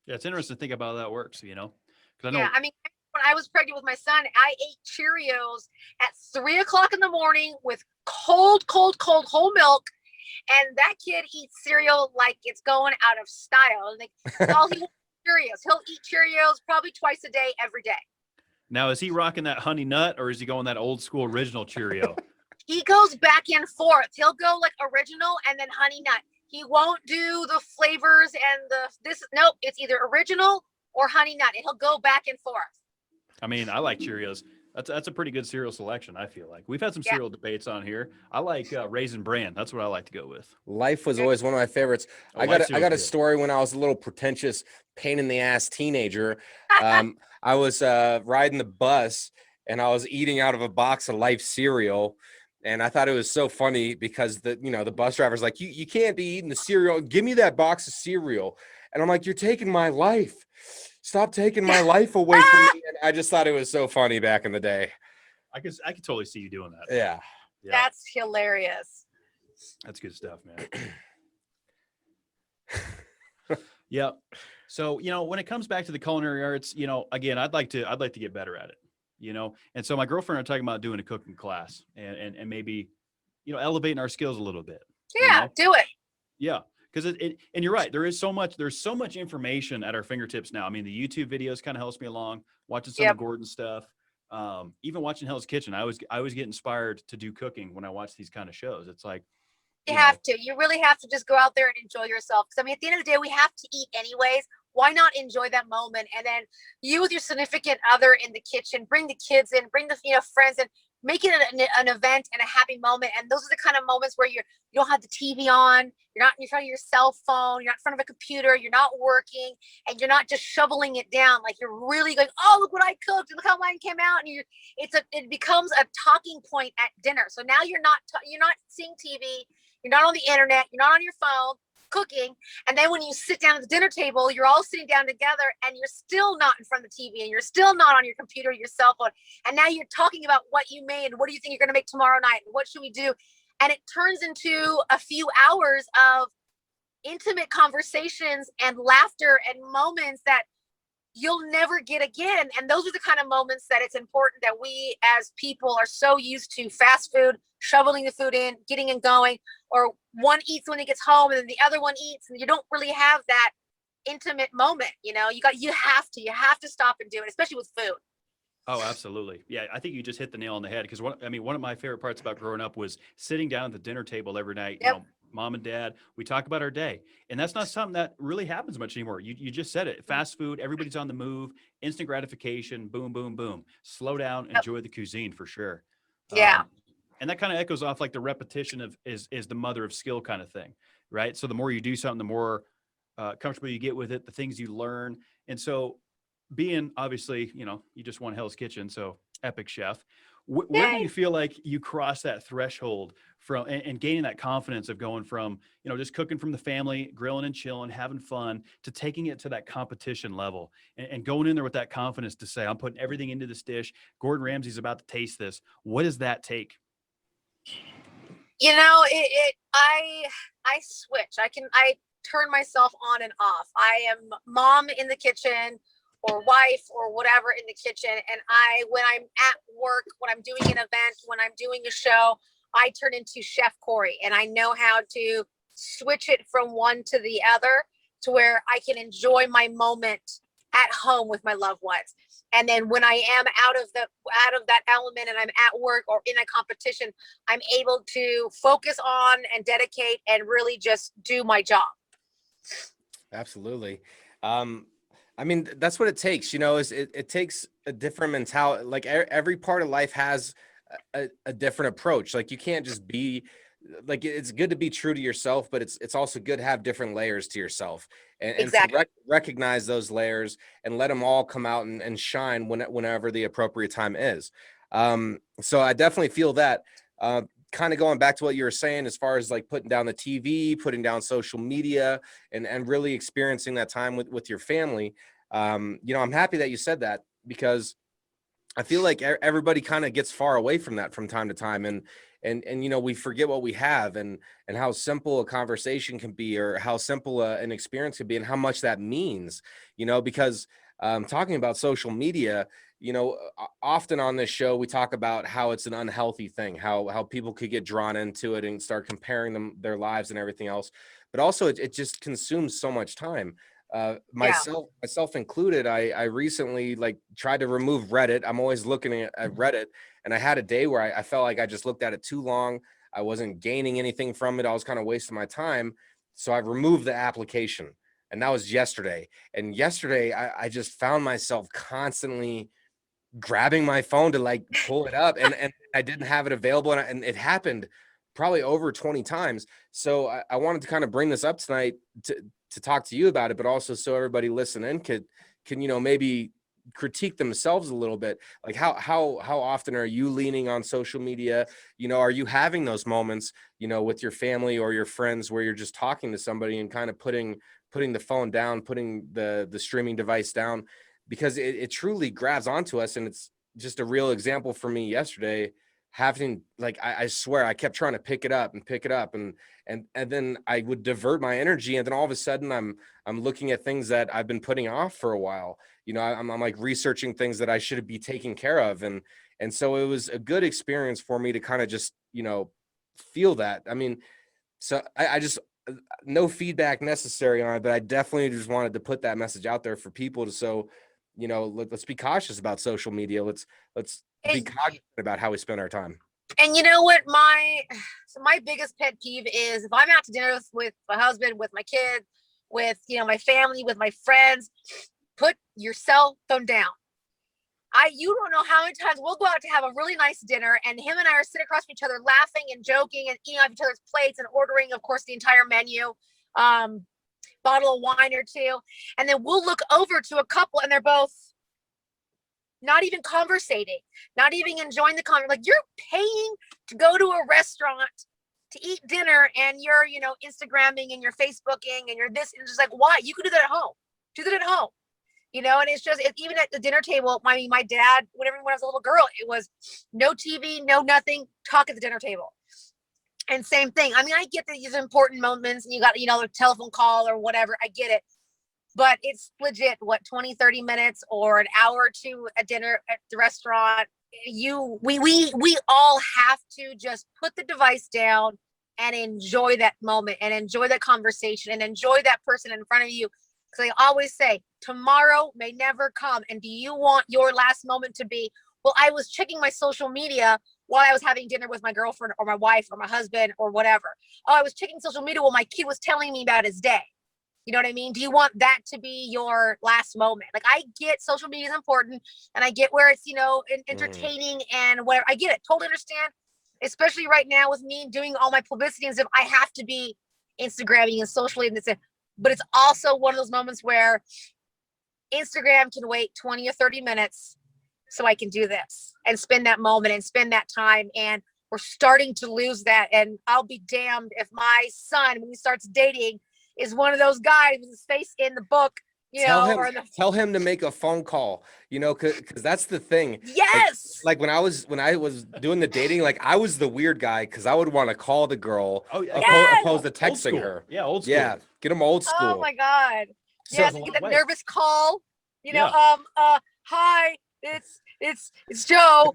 Yeah, it's interesting to think about how that works, because I know. Yeah, I mean, when I was pregnant with my son, I ate Cheerios at 3 o'clock in the morning with cold whole milk. And that kid eats cereal like it's going out of style. Like all he wants is Cheerios. He'll eat Cheerios probably twice a day, every day. Now, is he rocking that honey nut or is he going that old school original Cheerio? He goes back and forth. He'll go like original and then honey nut. He won't do the flavors and nope. It's either original or honey nut. And he'll go back and forth. I mean, I like Cheerios. That's a pretty good cereal selection, I feel like. We've had some cereal debates on here. I like Raisin Bran. That's what I like to go with. Life was always one of my favorites. Oh, I got a story when I was a little pretentious, pain in the ass teenager. I was riding the bus and I was eating out of a box of Life cereal. And I thought it was so funny because the bus driver's like, you can't be eating the cereal. Give me that box of cereal. And I'm like, you're taking my life. Stop taking my life away from me. And I just thought it was so funny back in the day. I could totally see you doing that. Yeah. That's hilarious. That's good stuff, man. Yeah. So, when it comes back to the culinary arts, again, I'd like to get better at it, And so my girlfriend and I are talking about doing a cooking class and maybe, elevating our skills a little bit. Yeah, do it. Yeah. Because and you're right. There's so much information at our fingertips now. I mean, the YouTube videos kind of helps me along, watching some of Gordon's stuff, even watching Hell's Kitchen. I always get inspired to do cooking when I watch these kind of shows. It's like, you really have to just go out there and enjoy yourself. Because I mean, at the end of the day, we have to eat anyways. Why not enjoy that moment? And then you with your significant other in the kitchen, bring the kids in, bring the friends in, make it an event and a happy moment. And those are the kind of moments where you don't have the TV on, you're not in front of your cell phone, you're not in front of a computer, you're not working, and you're not just shoveling it down. Like you're really going, oh, look what I cooked, look how mine came out, and it becomes a talking point at dinner. So now you're not seeing TV, you're not on the internet, you're not on your phone cooking, and then when you sit down at the dinner table, you're all sitting down together and you're still not in front of the TV and you're still not on your computer, your cell phone, and now you're talking about what you made and what do you think you're going to make tomorrow night and what should we do, and it turns into a few hours of intimate conversations and laughter and moments that you'll never get again. And those are the kind of moments that it's important that we as people are so used to fast food, shoveling the food in, getting and going, or one eats when he gets home and then the other one eats, and you don't really have that intimate moment. You have to stop and do it, especially with food. Oh, absolutely. Yeah, I think you just hit the nail on the head because one of my favorite parts about growing up was sitting down at the dinner table every night. Yep. Mom and dad, we talk about our day, and that's not something that really happens much anymore. You just said it. Fast food, everybody's on the move, instant gratification, boom, boom, boom. Slow down, enjoy the cuisine for sure. Yeah. And that kind of echoes off like the repetition of is the mother of skill kind of thing, right? So the more you do something, the more comfortable you get with it, the things you learn. And so being obviously, you just won Hell's Kitchen, so epic chef. Where do you feel like you cross that threshold from and gaining that confidence of going from, just cooking from the family, grilling and chilling, having fun, to taking it to that competition level and going in there with that confidence to say, I'm putting everything into this dish. Gordon Ramsay's about to taste this. What does that take? I switch. I turn myself on and off. I am mom in the kitchen or wife or whatever in the kitchen. And when I'm at work, when I'm doing an event, when I'm doing a show, I turn into Chef Kori, and I know how to switch it from one to the other to where I can enjoy my moment at home with my loved ones. And then when I am out of that element and I'm at work or in a competition, I'm able to focus on and dedicate and really just do my job. Absolutely. I mean, that's what it takes, is it takes a different mentality. Like every part of life has a different approach. Like you can't just be like, it's good to be true to yourself, but it's also good to have different layers to yourself and Exactly. to recognize those layers and let them all come out and shine whenever the appropriate time is. So I definitely feel that. Kind of going back to what you were saying, as far as like putting down the TV, putting down social media, and really experiencing that time with your family. I'm happy that you said that, because I feel like everybody kind of gets far away from that from time to time. And we forget what we have and how simple a conversation can be, or how simple an experience can be, and how much that means, because talking about social media, often on this show, we talk about how it's an unhealthy thing, how people could get drawn into it and start comparing their lives and everything else. But also it just consumes so much time. Myself included. I recently tried to remove Reddit. I'm always looking at Reddit, and I had a day where I felt like I just looked at it too long. I wasn't gaining anything from it. I was kind of wasting my time. So I removed the application, and that was yesterday. And yesterday I just found myself constantly grabbing my phone to pull it up, and I didn't have it available. And it happened probably over 20 times. So I wanted to kind of bring this up tonight to talk to you about it, but also so everybody listening can maybe critique themselves a little bit. Like how often are you leaning on social media? Are you having those moments, with your family or your friends where you're just talking to somebody and kind of putting the phone down, putting the streaming device down, because it truly grabs onto us. And it's just a real example for me yesterday, having I swear I kept trying to pick it up, and then I would divert my energy, and then all of a sudden I'm looking at things that I've been putting off for a while. I'm like researching things that I should be taking care of, and so it was a good experience for me to kind of just feel that. I mean, so I just, no feedback necessary on it, but I definitely just wanted to put that message out there for people to let's be cautious about social media. Let's be cognizant about how we spend our time. And you know what, my biggest pet peeve is, if I'm out to dinner with my husband, with my kids, with my family, with my friends, put your cell phone down. You don't know how many times we'll go out to have a really nice dinner, and him and I are sitting across from each other, laughing and joking and eating off each other's plates and ordering, of course, the entire menu, bottle of wine or two, and then we'll look over to a couple, and they're both not even conversating, not even enjoying the conversation. Like, you're paying to go to a restaurant to eat dinner, and you're, Instagramming and you're Facebooking and you're this, and it's just like, why? You could do that at home. Do that at home. And it's just, even at the dinner table, my dad, whenever when I was a little girl, it was no TV, no nothing, talk at the dinner table. And same thing. I get that these important moments and you got, a telephone call or whatever. I get it. But it's legit, 20, 30 minutes or an hour or two at dinner at the restaurant. We all have to just put the device down and enjoy that moment and enjoy that conversation and enjoy that person in front of you. Because I always say, tomorrow may never come. And do you want your last moment to be, well, I was checking my social media while I was having dinner with my girlfriend or my wife or my husband or whatever. Oh, I was checking social media while my kid was telling me about his day. You know what I mean? Do you want that to be your last moment? I get social media is important, and I get where it's, entertaining and whatever. I get it. Totally understand. Especially right now with me doing all my publicity and stuff, I have to be Instagramming and socially and this. But it's also one of those moments where Instagram can wait 20 or 30 minutes so I can do this and spend that moment and spend that time. And we're starting to lose that. And I'll be damned if my son, when he starts dating, is one of those guys with his face in the book, tell him to make a phone call, because that's the thing. Yes. Like when I was doing the dating, I was the weird guy, because I would want to call the girl opposed to texting her. Yeah, old school. Yeah, get them old school. Oh my God. So, yes, get that nervous call. Hi, it's Joe.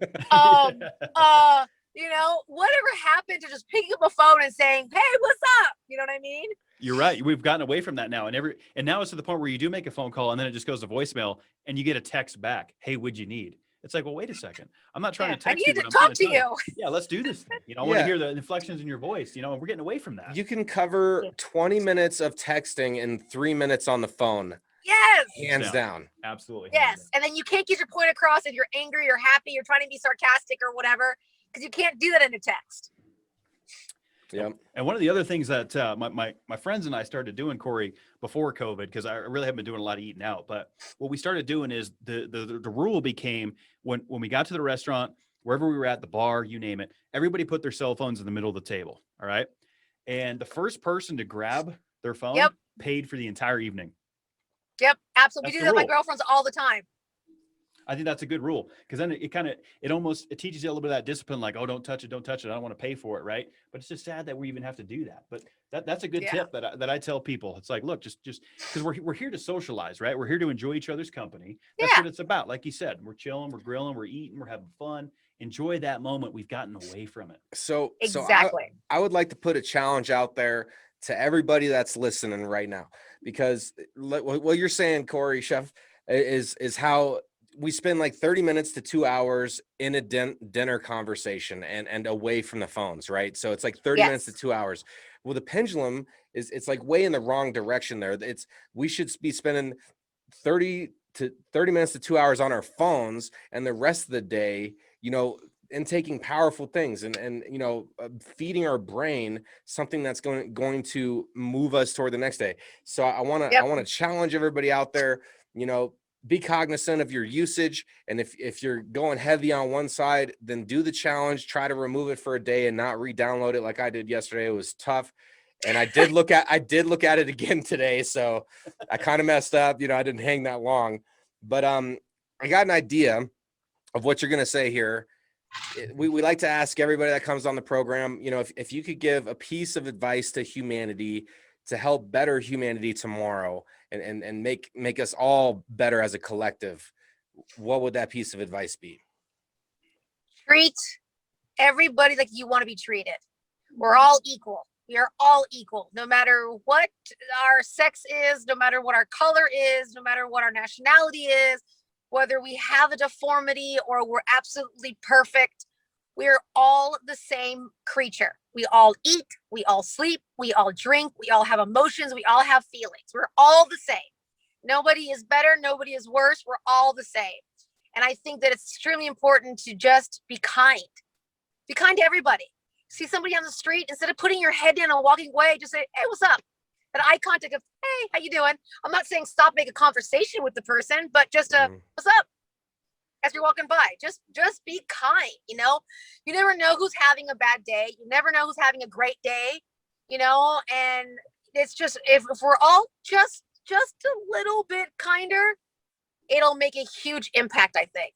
Whatever happened to just picking up a phone and saying, hey, what's up? You know what I mean? You're right. We've gotten away from that now, and now it's to the point where you do make a phone call and then it just goes to voicemail, and you get a text back. Hey, what'd you need? It's like, well, wait a second. I'm not trying to I text you, need but to I'm talk trying to tell you. Yeah, let's do this thing. I want to Yeah. hear the inflections in your voice. We're getting away from that. You can cover 20 minutes of texting in 3 minutes on the phone, Yes. hands down. Absolutely. Yes. And then you can't get your point across if you're angry or happy, you're trying to be sarcastic or whatever, because you can't do that in a text. Yep. And one of the other things that my friends and I started doing, Corey, before COVID, because I really haven't been doing a lot of eating out, but what we started doing is the rule became when we got to the restaurant, wherever we were at, the bar, you name it, everybody put their cell phones in the middle of the table. All right. And the first person to grab their phone paid for the entire evening. Yep. Absolutely. That's We do the that with rule. my girlfriends all the time. I think that's a good rule, because then it teaches you a little bit of that discipline, like, oh, don't touch it. I don't want to pay for it. Right. But it's just sad that we even have to do that. But that's a good tip that I tell people. It's like, look, just because we're here to socialize, right? We're here to enjoy each other's company. That's what it's about. Like you said, we're chilling, we're grilling, we're eating, we're having fun. Enjoy that moment. We've gotten away from it. So Exactly. I would like to put a challenge out there to everybody that's listening right now, because what you're saying, Kori, Chef, is how we spend like 30 minutes to 2 hours in a dinner conversation and away from the phones, right? So it's like 30 minutes to 2 hours. Well, the pendulum it's like way in the wrong direction there. We should be spending 30 minutes to 2 hours on our phones, and the rest of the day, and taking powerful things and feeding our brain something that's going to move us toward the next day. So I want to challenge everybody out there, be cognizant of your usage. And if you're going heavy on one side, then do the challenge, try to remove it for a day and not re-download it like I did yesterday. It was tough. And I did look at it again today. So I kind of messed up, I didn't hang that long, but I got an idea of what you're going to say here. We like to ask everybody that comes on the program, if you could give a piece of advice to humanity to help better humanity tomorrow and make us all better as a collective, what would that piece of advice be? Treat everybody like you want to be treated. We're all equal. We are all equal, no matter what our sex is, no matter what our color is, no matter what our nationality is, whether we have a deformity or we're absolutely perfect. We're all the same creature. We all eat, we all sleep, we all drink, we all have emotions, we all have feelings. We're all the same. Nobody is better, nobody is worse. We're all the same. And I think that it's extremely important to just be kind. Be kind to everybody. See somebody on the street, instead of putting your head down and walking away, just say, hey, what's up? That eye contact of, hey, how you doing? I'm not saying stop, make a conversation with the person, but just what's up? As you're walking by, just be kind. You never know who's having a bad day. You never know who's having a great day. And it's just if we're all just a little bit kinder, it'll make a huge impact, I think.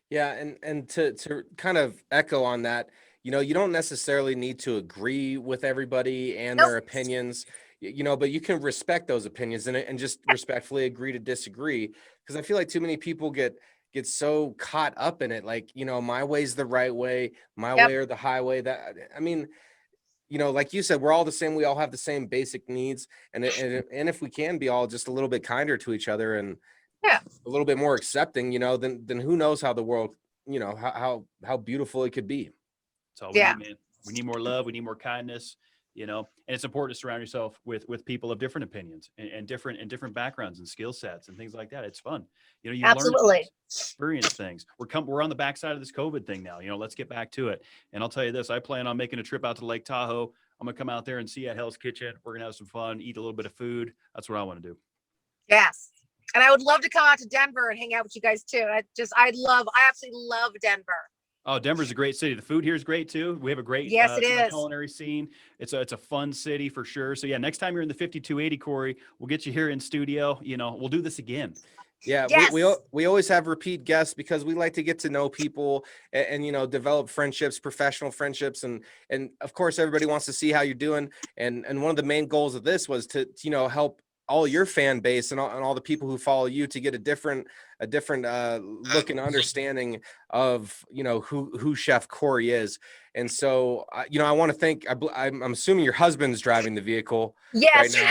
Yeah, and to kind of echo on that, you don't necessarily need to agree with everybody and their opinions, but you can respect those opinions and just respectfully agree to disagree. Because I feel like too many people get so caught up in it, like, my way's the right way, my way or the highway. Like you said, we're all the same. We all have the same basic needs, and if we can be all just a little bit kinder to each other and a little bit more accepting, then who knows how the world, how beautiful it could be. So we need, man. We need more love. We need more kindness. And it's important to surround yourself with people of different opinions and different backgrounds and skill sets and things like that. It's fun. You Absolutely. learn things, experience things. We're on the backside of this COVID thing now. Let's get back to it. And I'll tell you this, I plan on making a trip out to Lake Tahoe. I'm going to come out there and see at Hell's Kitchen. We're going to have some fun, eat a little bit of food. That's what I want to do. Yes. And I would love to come out to Denver and hang out with you guys too. I absolutely love Denver. Oh, Denver's a great city. The food here is great too. We have a great it is. culinary scene. It's a fun city for sure. So yeah, next time you're in the 5280, Kori, we'll get you here in studio. We'll do this again. Yeah, yes. we always have repeat guests because we like to get to know people and develop friendships, professional friendships, and of course everybody wants to see how you're doing. And one of the main goals of this was to help all your fan base and all the people who follow you to get a different look and understanding of, you know, who Chef Kori is. And so, you know, I want to thank, I'm assuming your husband's driving the vehicle Yes. right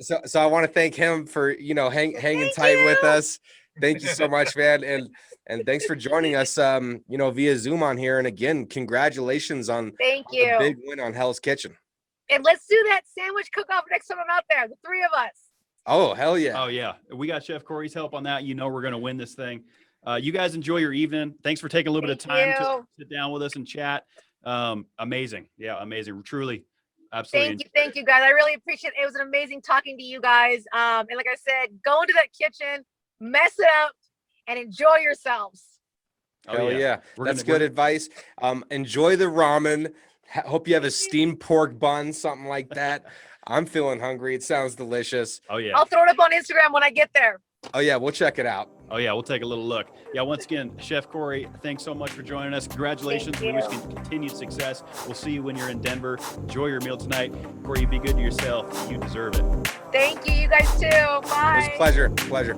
now. So I want to thank him for, you know, hanging tight with us. Thank you so much, man. And thanks for joining us, you know, via Zoom on here. And again, congratulations on Thank the you. big win on Hell's Kitchen. And let's do that sandwich cook-off next time I'm out there, the three of us. Oh, hell yeah. Oh, yeah. We got Chef Kori's help on that. You know we're going to win this thing. You guys enjoy your evening. Thanks for taking a little bit of time to sit down with us and chat. Amazing. Yeah, amazing. Truly, absolutely. Thank you, guys. I really appreciate it. It was an amazing talking to you guys. And like I said, go into that kitchen, mess it up, and enjoy yourselves. Hell yeah. That's good advice. Enjoy the ramen. Hope you have a steamed pork bun, something like that. I'm feeling hungry. It sounds delicious. Oh, yeah. I'll throw it up on Instagram when I get there. Oh, yeah. We'll check it out. Oh, yeah. We'll take a little look. Yeah. Once again, Chef Kori, thanks so much for joining us. Congratulations. We wish you continued success. We'll see you when you're in Denver. Enjoy your meal tonight. Kori, be good to yourself. You deserve it. Thank you. You guys too. Bye. It was a pleasure.